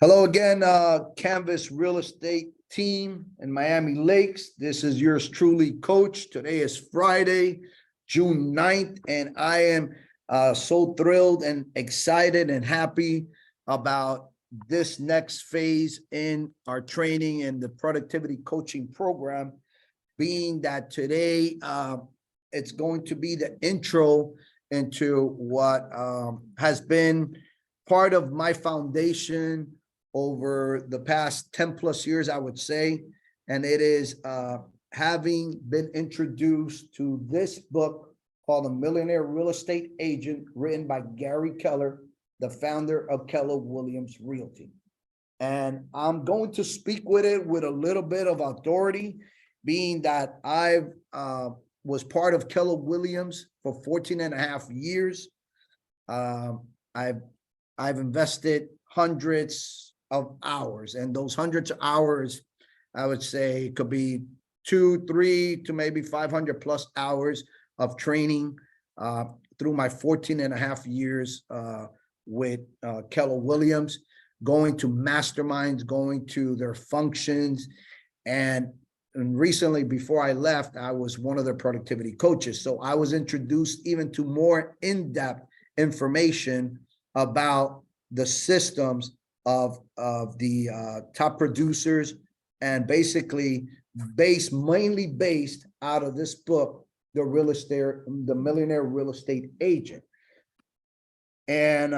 Hello again, Canvas Real Estate team in Miami Lakes. This is yours truly, Coach. Today is Friday, June 9th, and I am so thrilled and excited and happy about this next phase in our training and the productivity coaching program, being that today it's going to be the intro into what has been part of my foundation over the past 10 plus years, I would say. And it is having been introduced to this book called The Millionaire Real Estate Agent, written by Gary Keller, the founder of Keller Williams Realty. And I'm going to speak with it with a little bit of authority, being that I was part of Keller Williams for 14 and a half years. I've invested hundreds of hours, and those hundreds of hours, I would say, could be 200, 300 to maybe 500 plus hours of training through my 14 and a half years with Keller Williams, going to masterminds, going to their functions. And recently, before I left, I was one of their productivity coaches. So I was introduced even to more in-depth information about the systems of the top producers, and basically mainly based out of this book, The Millionaire Real Estate Agent. And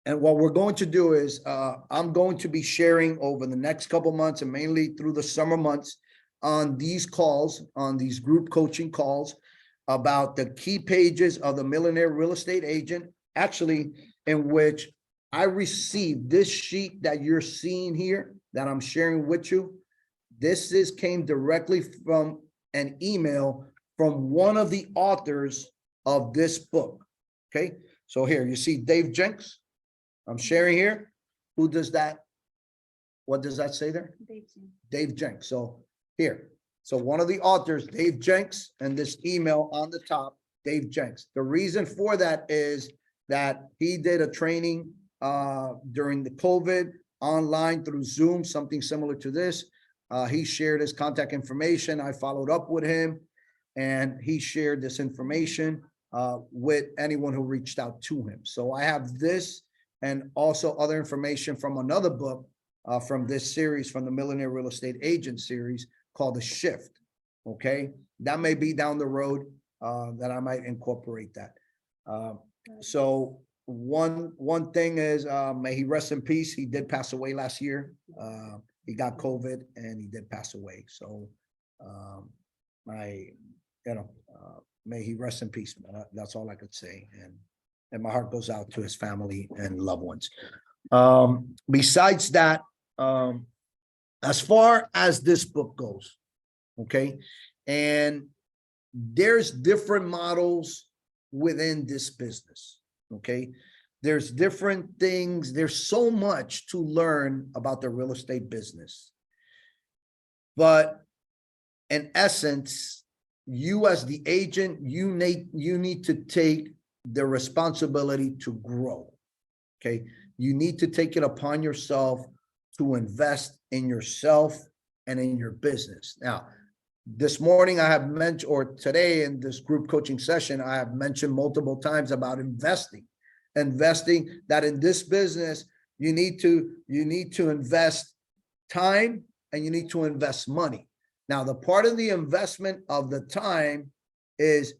what we're going to do is I'm going to be sharing over the next couple months, and mainly through the summer months, on these calls, on these group coaching calls, about the key pages of The Millionaire Real Estate Agent, actually, in which I received this sheet that you're seeing here that I'm sharing with you. This came directly from an email from one of the authors of this book. Okay, so here you see Dave Jenks. I'm sharing here. Who does that? What does that say there? Dave Jenks. So here. So one of the authors, Dave Jenks, and this email on the top, Dave Jenks. The reason for that is that he did a training during the COVID online through Zoom, something similar to this. He shared his contact information. I followed up with him, and he shared this information with anyone who reached out to him. So I have this and also other information from another book from this series, from the Millionaire Real Estate Agent series, called The Shift. Okay, that may be down the road that I might incorporate that. So one thing is, may he rest in peace. He did pass away last year. He got COVID and he did pass away. So may he rest in peace. That's all I could say. And my heart goes out to his family and loved ones. Besides that, as far as this book goes, okay, and there's different models within this business. Okay, there's different things. There's so much to learn about the real estate business. But in essence, you as the agent, you need to take the responsibility to grow. Okay, you need to take it upon yourself to invest in yourself and in your business. Now, this morning I have mentioned, or today in this group coaching session, I have mentioned multiple times about investing, that in this business, you need to invest time and you need to invest money. Now, the part of the investment of the time is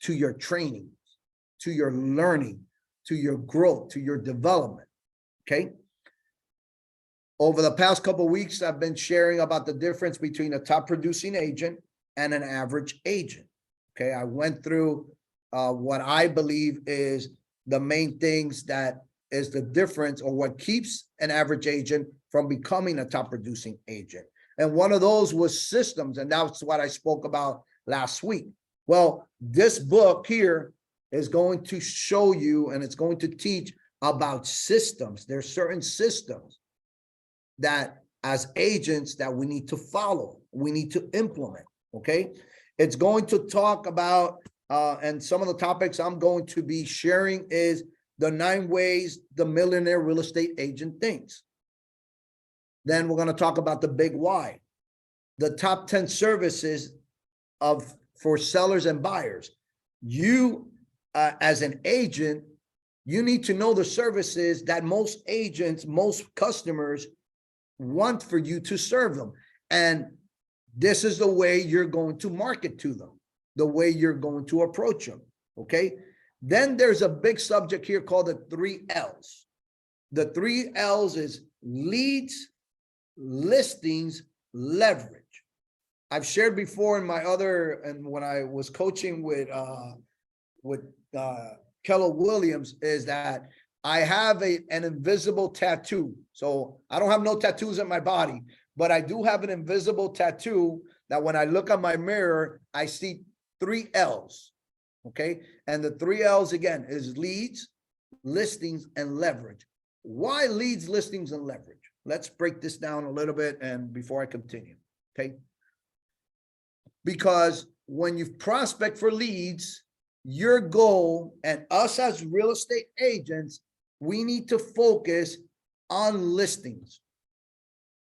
to your training, to your learning, to your growth, to your development. Okay. Over the past couple of weeks, I've been sharing about the difference between a top producing agent and an average agent. Okay, I went through what I believe is the main things that is the difference, or what keeps an average agent from becoming a top producing agent. And one of those was systems, and that's what I spoke about last week. Well, this book here is going to show you, and it's going to teach about systems. There's certain systems that as agents that we need to follow, we need to implement. Okay, it's going to talk about and some of the topics I'm going to be sharing is the 9 ways the millionaire real estate agent thinks. Then we're going to talk about the big why, the top 10 services for sellers and buyers. You, as an agent, you need to know the services that most agents, most customers want for you to serve them. And this is the way you're going to market to them, the way you're going to approach them. Okay. Then there's a big subject here called the 3 L's. The 3 L's is leads, listings, leverage. I've shared before in my other, and when I was coaching with Keller Williams, is that I have an invisible tattoo. So I don't have no tattoos in my body, but I do have an invisible tattoo that when I look at my mirror, I see 3 L's. Okay. And the 3 L's again is leads, listings, and leverage. Why leads, listings, and leverage? Let's break this down a little bit and before I continue. Okay. Because when you prospect for leads, your goal, and us as real estate agents, we need to focus on listings.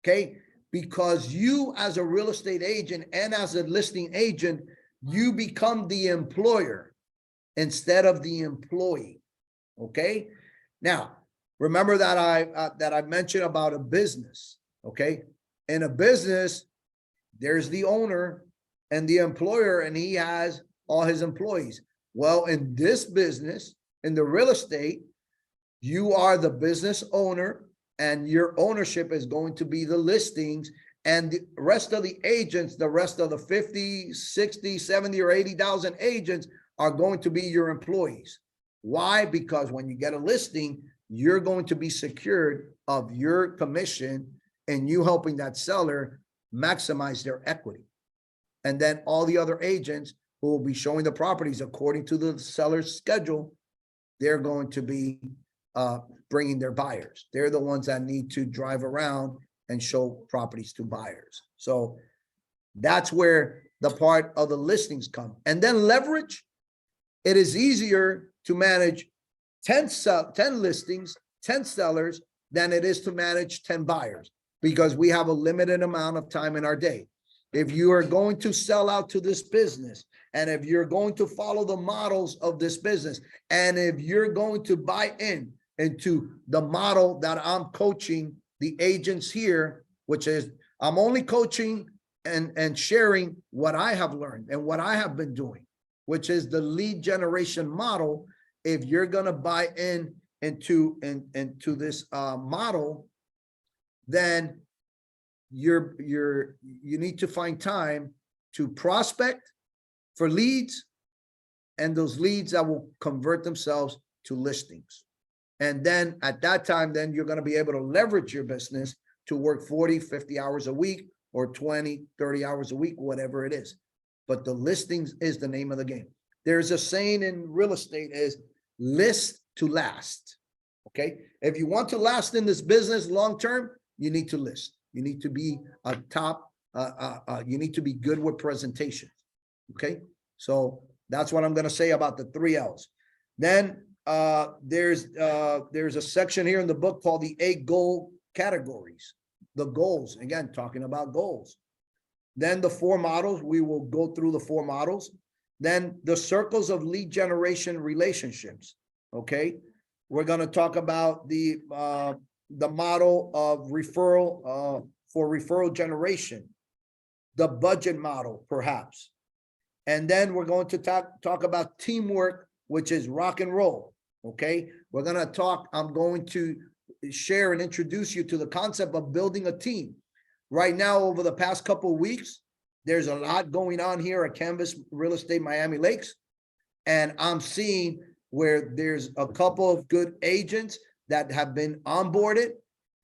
Okay. Because you as a real estate agent and as a listing agent, you become the employer instead of the employee. Okay. Now, remember that I mentioned about a business. Okay. In a business, there's the owner and the employer, and he has all his employees. Well, in this business, in the real estate, you are the business owner, and your ownership is going to be the listings, and the rest of the agents, the rest of the 50, 60, 70, or 80,000 agents are going to be your employees. Why? Because when you get a listing, you're going to be secured of your commission and you helping that seller maximize their equity. And then all the other agents who will be showing the properties according to the seller's schedule, they're going to be bringing their buyers. They're the ones that need to drive around and show properties to buyers. So that's where the part of the listings come. And then leverage. It is easier to manage 10 listings, 10 sellers than it is to manage 10 buyers, because we have a limited amount of time in our day. If you are going to sell out to this business, and if you're going to follow the models of this business, and if you're going to buy into the model that I'm coaching the agents here, which is I'm only coaching and sharing what I have learned and what I have been doing, which is the lead generation model. If you're going to buy into this model, then you need to find time to prospect for leads, and those leads that will convert themselves to listings. And then at that time, then you're going to be able to leverage your business to work 40, 50 hours a week or 20, 30 hours a week, whatever it is. But the listings is the name of the game. There's a saying in real estate is list to last. Okay. If you want to last in this business long-term, you need to list. You need to be a top, you need to be good with presentations. Okay. So that's what I'm going to say about the 3 L's. Then there's a section here in the book called the 8 goal categories. The goals, again, talking about goals. Then the 4 models, we will go through the 4 models. Then the circles of lead generation relationships. Okay. We're going to talk about the model of referral for referral generation, the budget model, perhaps. And then we're going to talk about teamwork, which is rock and roll. Okay. We're going to talk, I'm going to share and introduce you to the concept of building a team. Right now, over the past couple of weeks, there's a lot going on here at Canvas Real Estate Miami Lakes. And I'm seeing where there's a couple of good agents that have been onboarded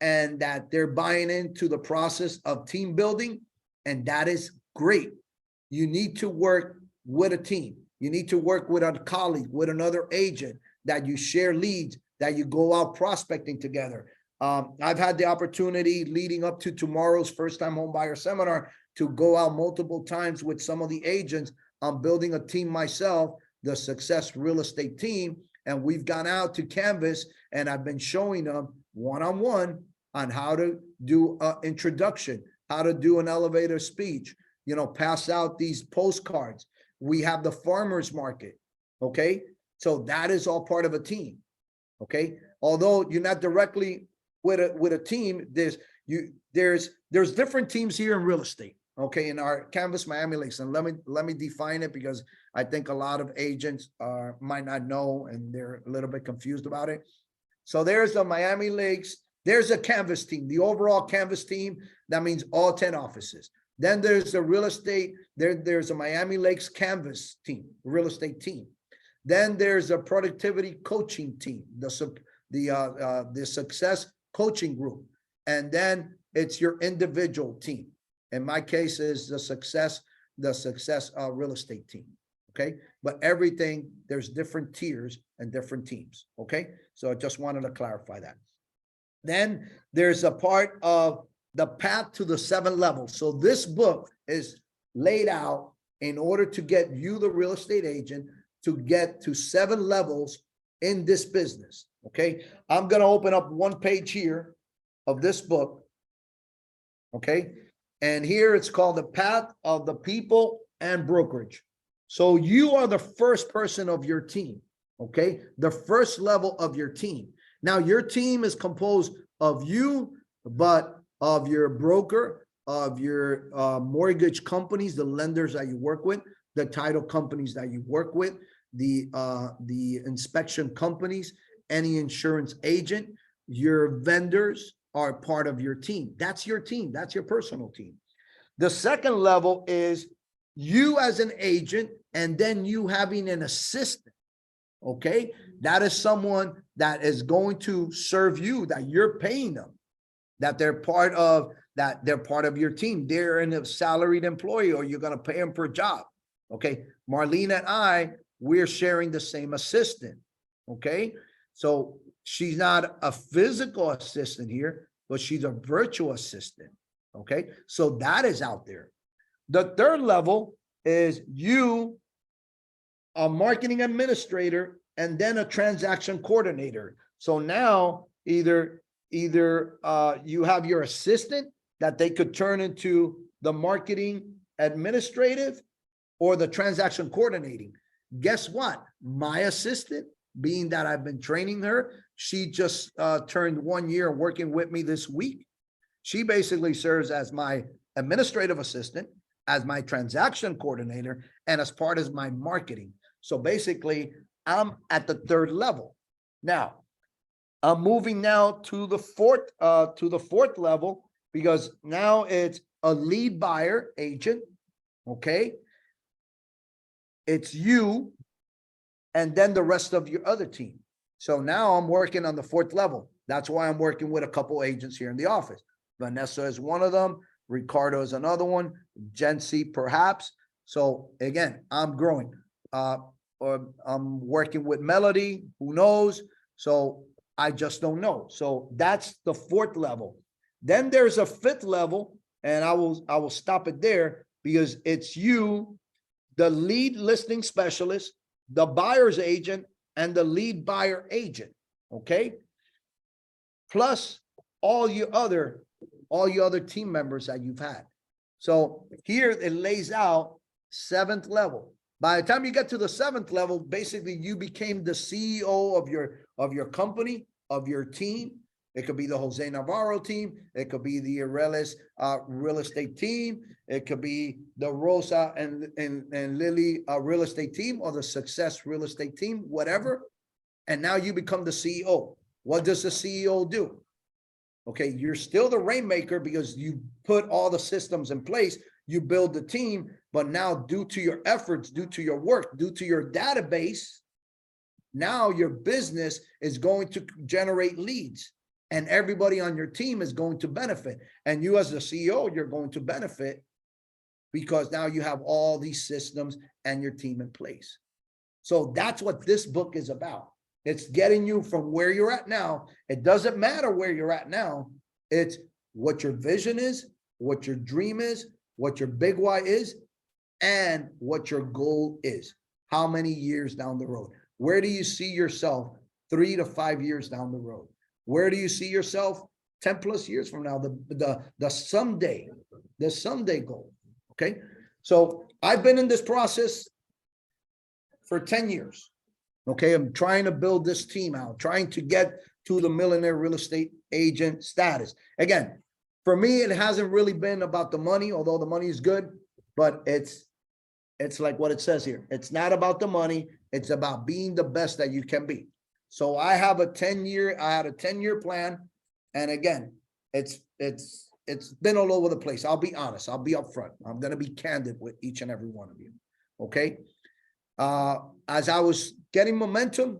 and that they're buying into the process of team building. And that is great. You need to work with a team. You need to work with a colleague, with another agent, that you share leads, that you go out prospecting together. I've had the opportunity leading up to tomorrow's first time home buyer seminar to go out multiple times with some of the agents. I'm building a team myself, the Success Real Estate team, And we've gone out to Canvas and I've been showing them one-on-one on how to do an introduction, how to do an elevator speech, pass out these postcards. We have the farmers market. Okay. So that is all part of a team. Okay. Although you're not directly with a team, there's different teams here in real estate. Okay. In our Canvas Miami Lakes. And let me define it, because I think a lot of agents might not know and they're a little bit confused about it. So there's the Miami Lakes. There's a Canvas team, the overall Canvas team. That means all 10 offices. Then there's the real estate. There's a Miami Lakes Canvas team, real estate team. Then there's a productivity coaching team, the success coaching group. And then it's your individual team. In my case is the success real estate team. Okay. But everything, there's different tiers and different teams. Okay. So I just wanted to clarify that. Then there's a part of the path to the 7 levels. So this book is laid out in order to get you, the real estate agent, to get to 7 levels in this business. Okay. I'm going to open up one page here of this book. Okay. And here it's called The Path of the People and Brokerage. So you are the first person of your team. Okay. The first level of your team. Now your team is composed of you, but of your broker, of your mortgage companies, the lenders that you work with, the title companies that you work with, the inspection companies, any insurance agent, your vendors are part of your team. That's your team. That's your personal team. The second level is you as an agent, and then you having an assistant. Okay. That is someone that is going to serve you, that you're paying them, that they're part of your team. They're a salaried employee, or you're going to pay them per job. Okay. Marlene and we're sharing the same assistant. Okay. So she's not a physical assistant here, but she's a virtual assistant. Okay. So that is out there. The third level is you, a marketing administrator, and then a transaction coordinator. So now either you have your assistant that they could turn into the marketing administrative or the transaction coordinating. Guess what? My assistant, being that I've been training her, she just turned 1 year working with me this week. She basically serves as my administrative assistant, as my transaction coordinator, and as part of my marketing. So basically, I'm at the third level. Now, I'm moving now to the fourth level, because now it's a lead buyer agent. Okay. It's you, and then the rest of your other team. So now I'm working on the 4th level. That's why I'm working with a couple agents here in the office. Vanessa is one of them. Ricardo is another one. Jency, perhaps. So again, I'm growing. Or I'm working with Melody, who knows? So I just don't know. So that's the 4th level. Then there's a 5th level, and I will stop it there, because it's you, the lead listing specialist, the buyer's agent, and the lead buyer agent. Okay. Plus all your other team members that you've had. So here it lays out 7th level. By the time you get to the 7th level, basically you became the CEO of your company, of your team. It could be the Jose Navarro team. It could be the Arelis real estate team. It could be the Rosa and Lily real estate team, or the Success real estate team, whatever. And now you become the CEO. What does the CEO do? Okay, you're still the rainmaker, because you put all the systems in place. You build the team, but now due to your efforts, due to your work, due to your database, now your business is going to generate leads, and everybody on your team is going to benefit. And you as the CEO, you're going to benefit, because now you have all these systems and your team in place. So that's what this book is about. It's getting you from where you're at now. It doesn't matter where you're at now. It's what your vision is, what your dream is, what your big why is, and what your goal is. How many years down the road? Where do you see yourself 3 to 5 years down the road? Where do you see yourself 10 plus years from now? The someday goal. Okay. So I've been in this process for 10 years. Okay. I'm trying to build this team out, trying to get to the millionaire real estate agent status. Again, for me, it hasn't really been about the money, although the money is good, but it's like what it says here. It's not about the money. It's about being the best that you can be. So I had a 10-year plan. And again, it's been all over the place. I'll be honest. I'll be upfront. I'm going to be candid with each and every one of you. Okay. As I was getting momentum,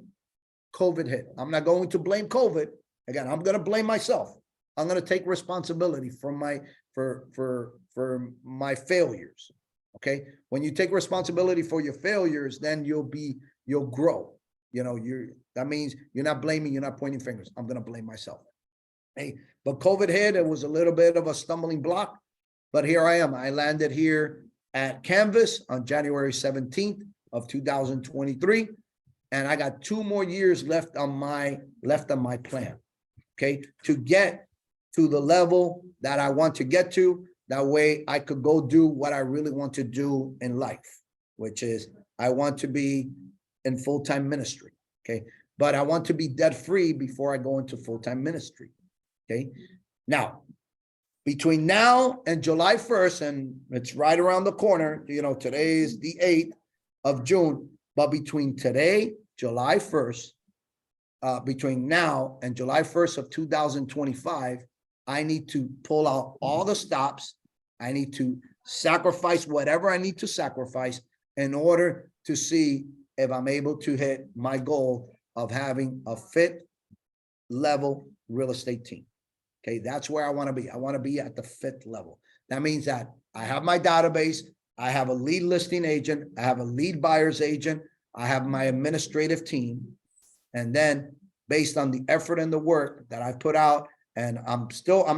COVID hit. I'm not going to blame COVID. Again, I'm going to blame myself. I'm going to take responsibility for my failures. Okay. When you take responsibility for your failures, then you'll grow. You know, that means you're not blaming, you're not pointing fingers. I'm going to blame myself. Hey, but COVID hit, it was a little bit of a stumbling block, but here I am. I landed here at Canvas on January 17th of 2023. And I got 2 more years left on my plan. Okay. To get to the level that I want to get to. That way I could go do what I really want to do in life, which is I want to be in full-time ministry. Okay. But I want to be debt free before I go into full-time ministry. Okay. Now, between now and July 1st, and it's right around the corner, you know, today is the 8th of June, but between today, July 1st, between now and July 1st of 2025, I need to pull out all the stops. I need to sacrifice whatever I need to sacrifice in order to see if I'm able to hit my goal of having a fit level real estate team. Okay, that's where I want to be. I want to be at the 5th level. That means that I have my database. I have a lead listing agent. I have a lead buyer's agent. I have my administrative team. And then based on the effort and the work that I put out, and I'm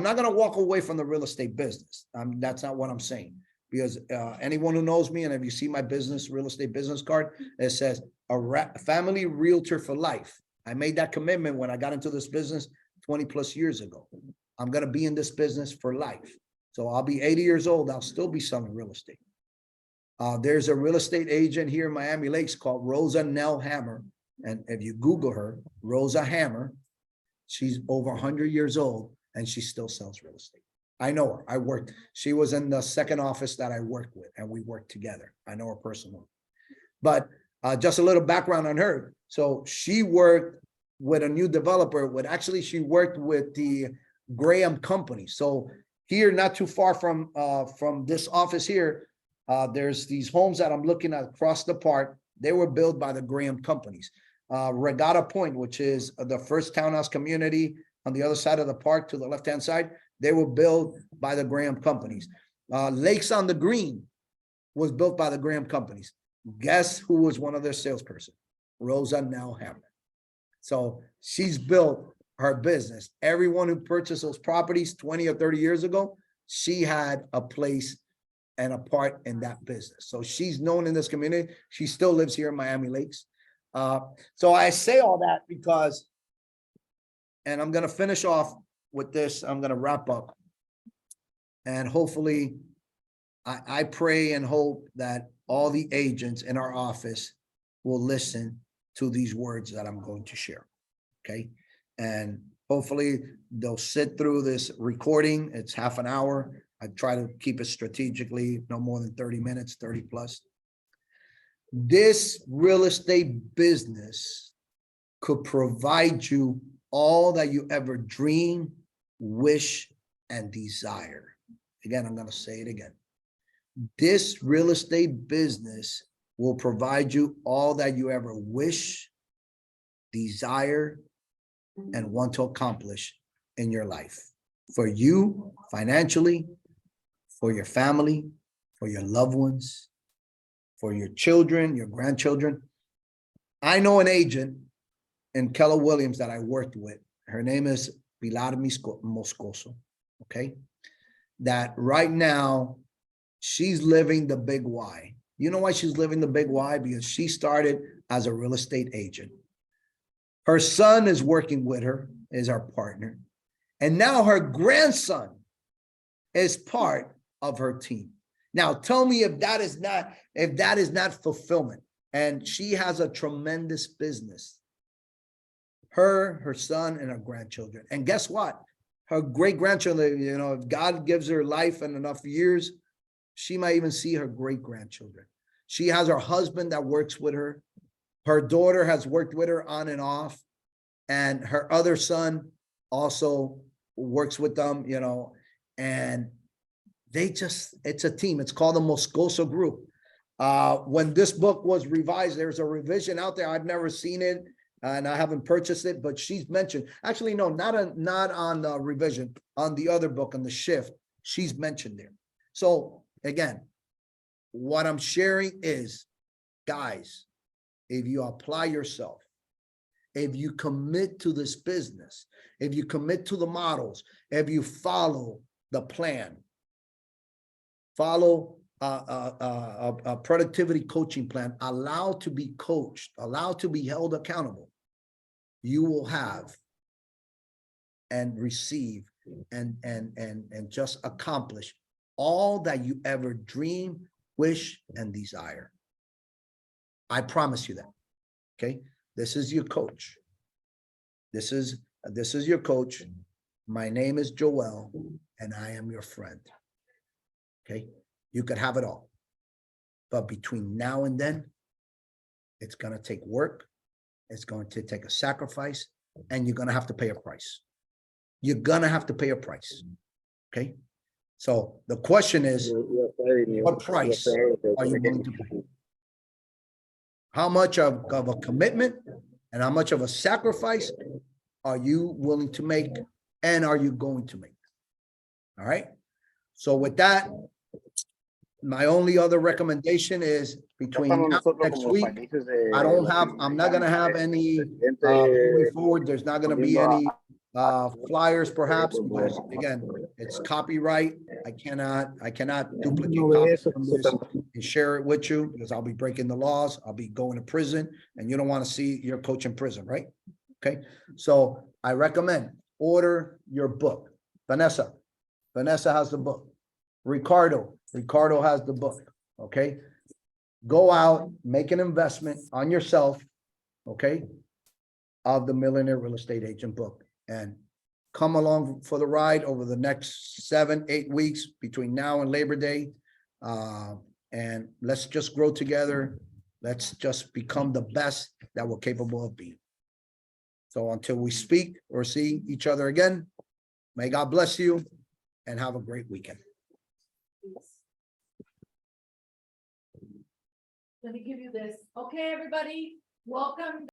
not going to walk away from the real estate business. That's not what I'm saying, because anyone who knows me, and if you see my real estate business card, it says a family realtor for life. I made that commitment when I got into this business 20 plus years ago. I'm going to be in this business for life. So I'll be 80 years old. I'll still be selling real estate. There's a real estate agent here in Miami Lakes called Rosa Nell Hammer. And if you Google her, Rosa Hammer, she's over 100 years old and she still sells real estate. I know her. She was in the second office that I worked with and we worked together. I know her personally. But just a little background on her. So she worked with a new developer. She worked with the Graham Company. So here, not too far from this office here, there's these homes that I'm looking at across the park. They were built by the Graham companies. Regatta Point, which is the first townhouse community on the other side of the park to the left-hand side, they were built by the Graham companies. Lakes on the Green was built by the Graham companies. Guess who was one of their salesperson? Rosa Nell Hammer. So she's built her business. Everyone who purchased those properties 20 or 30 years ago, she had a place and a part in that business. So she's known in this community. She still lives here in Miami Lakes. So I say all that because, and I'm going to finish off with this. I'm going to wrap up. And hopefully, I pray and hope that all the agents in our office will listen to these words that I'm going to share. Okay. And hopefully they'll sit through this recording. It's half an hour. I try to keep it strategically, no more than 30 minutes, 30 plus. This real estate business could provide you all that you ever dream, wish, and desire. Again, I'm going to say it again. This real estate business will provide you all that you ever wish, desire, and want to accomplish in your life. For you, financially, for your family, for your loved ones, for your children, your grandchildren. I know an agent in Keller Williams that I worked with. Her name is Pilar Moscoso, okay? That right now, she's living the big why. You know why she's living the big why? Because she started as a real estate agent. Her son is working with her, is our partner. And now her grandson is part of her team. Now, tell me if that is not fulfillment. And she has a tremendous business. Her son, and her grandchildren. And guess what? Her great-grandchildren, if God gives her life and enough years, she might even see her great-grandchildren. She has her husband that works with her. Her daughter has worked with her on and off. And her other son also works with them, and it's a team. It's called the Moscoso Group. When this book was revised, there's a revision out there. I've never seen it and I haven't purchased it, but she's mentioned, actually, no, not on the revision, on the other book, on the shift, she's mentioned there. So again, what I'm sharing is, guys, if you apply yourself, if you commit to this business, if you commit to the models, if you follow the plan, follow a productivity coaching plan, allow to be coached, allow to be held accountable, you will have and receive and just accomplish all that you ever dream, wish, and desire. I promise you that. Okay. This is your coach. This is your coach. My name is Joel, and I am your friend. Okay. You could have it all. But between now and then, it's going to take work. It's going to take a sacrifice, and you're going to have to pay a price. You're going to have to pay a price. Okay. So the question is, what price are you willing to pay? How much of a commitment and how much of a sacrifice are you willing to make, and are you going to make? All right. So with that, my only other recommendation is between now and next week, I'm not going to have any moving forward. There's not going to be any flyers perhaps, because again, it's copyright. I cannot duplicate copies from this and share it with you, because I'll be breaking the laws. I'll be going to prison, and you don't want to see your coach in prison, right? Okay. So I recommend order your book. Vanessa has the book. Ricardo has the book. Okay. Go out, make an investment on yourself. Okay. Of the Millionaire Real Estate Agent book, and come along for the ride over the next 7-8 weeks between now and Labor Day. And let's just grow together. Let's just become the best that we're capable of being. So until we speak or see each other again, may God bless you and have a great weekend. Let me give you this. Okay, everybody, welcome.